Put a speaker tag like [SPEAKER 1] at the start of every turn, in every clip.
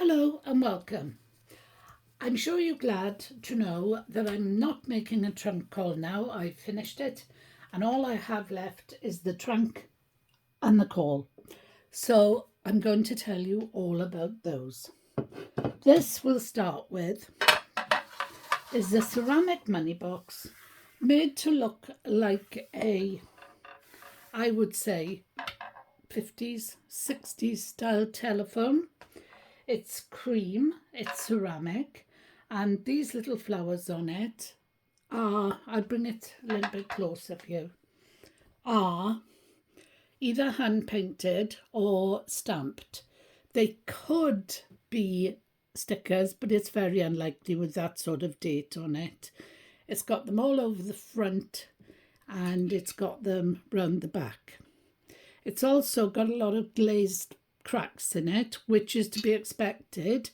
[SPEAKER 1] Hello and welcome. I'm sure you're glad to know that I'm not making a trunk haul now. I've finished it and all I have left is the trunk and the caul. So I'm going to tell you all about those. This we'll start with is the ceramic money box, made to look like I would say 50s, 60s style telephone. It's cream, it's ceramic, and these little flowers on it are, I'll bring it a little bit closer for you, are either hand painted or stamped. They could be stickers, but it's very unlikely with that sort of date on it. It's got them all over the front and it's got them round the back. It's also got a lot of glazed cracks in it, which is to be expected.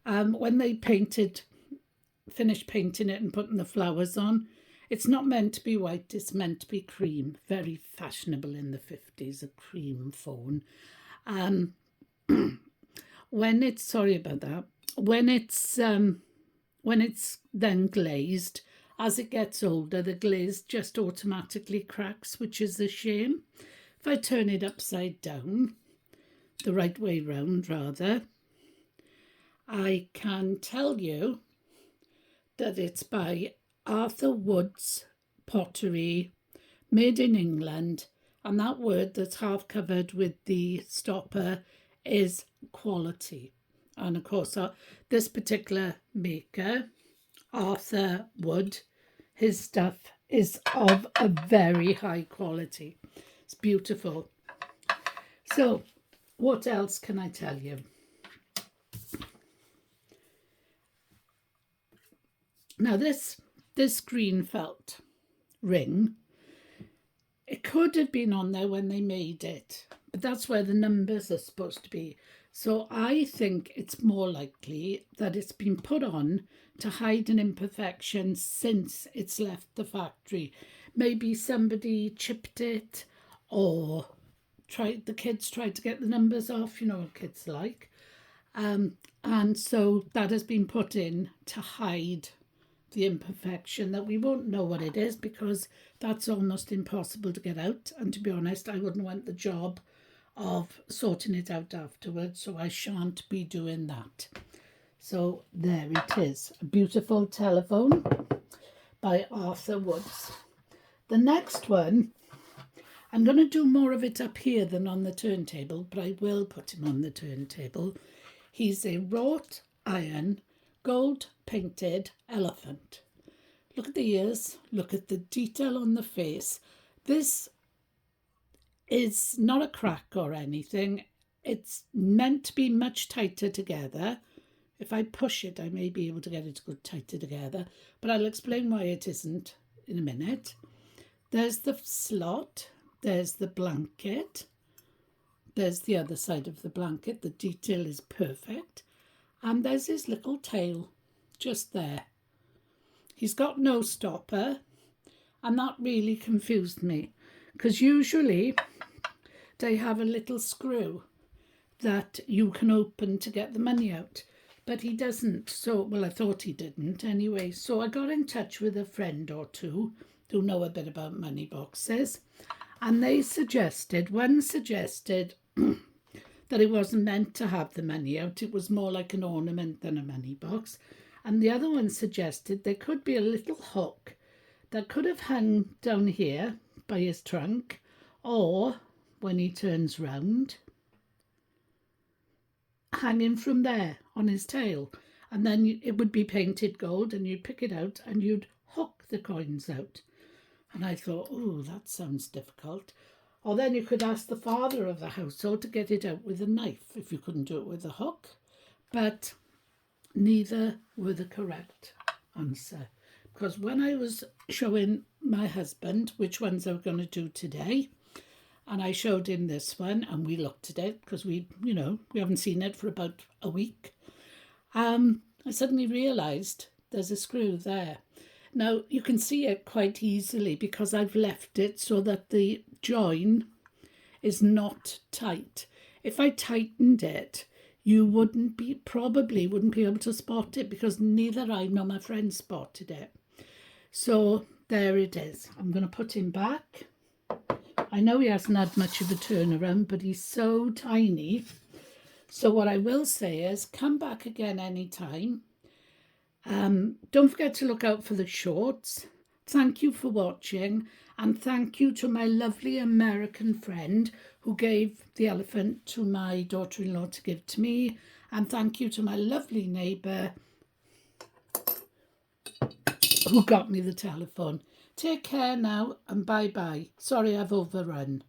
[SPEAKER 1] When they finished painting it and putting the flowers on, it's not meant to be white, it's meant to be cream. Very fashionable in the 50s, a cream phone. When it's, sorry about that, when it's then glazed, as it gets older, the glaze just automatically cracks, which is a shame. If I turn it upside down, the right way round rather, I can tell you that it's by Arthur Wood's Pottery, made in England, and that word that's half covered with the stopper is quality. And of course this particular maker, Arthur Wood, his stuff is of a very high quality. It's beautiful. So what else can I tell you? Now this green felt ring, it could have been on there when they made it, but that's where the numbers are supposed to be. So I think it's more likely that it's been put on to hide an imperfection since it's left the factory. Maybe somebody chipped it, or the kids tried to get the numbers off, you know what kids like. And so that has been put in to hide the imperfection, that we won't know what it is because that's almost impossible to get out. And to be honest, I wouldn't want the job of sorting it out afterwards, so I shan't be doing that. So there it is, a beautiful telephone by Arthur Woods. The next one, I'm going to do more of it up here than on the turntable, but I will put him on the turntable. He's a wrought iron, gold painted elephant. Look at the ears, look at the detail on the face. This is not a crack or anything. It's meant to be much tighter together. If I push it, I may be able to get it to go tighter together, but I'll explain why it isn't in a minute. There's the slot. There's the blanket. There's the other side of the blanket. The detail is perfect. And there's his little tail just there. He's got no stopper, and that really confused me because usually they have a little screw that you can open to get the money out, but he doesn't. So, well, I thought he didn't anyway. So I got in touch with a friend or two who know a bit about money boxes. And one suggested that it wasn't meant to have the money out. It was more like an ornament than a money box. And the other one suggested there could be a little hook that could have hung down here by his trunk, or when he turns round, hanging from there on his tail. And then it would be painted gold and you'd pick it out and you'd hook the coins out. And I thought, oh, that sounds difficult. Or then you could ask the father of the household to get it out with a knife if you couldn't do it with a hook. But neither were the correct answer. Because when I was showing my husband which ones I was going to do today, and I showed him this one and we looked at it because we haven't seen it for about a week, I suddenly realised there's a screw there. Now, you can see it quite easily because I've left it so that the join is not tight. If I tightened it, you probably wouldn't be able to spot it, because neither I nor my friend spotted it. So there it is. I'm going to put him back. I know he hasn't had much of a turnaround, but he's so tiny. So what I will say is, come back again anytime. Don't forget to look out for the shorts. Thank you for watching, and thank you to my lovely American friend who gave the elephant to my daughter-in-law to give to me, and thank you to my lovely neighbour who got me the telephone. Take care now, and bye-bye. Sorry I've overrun.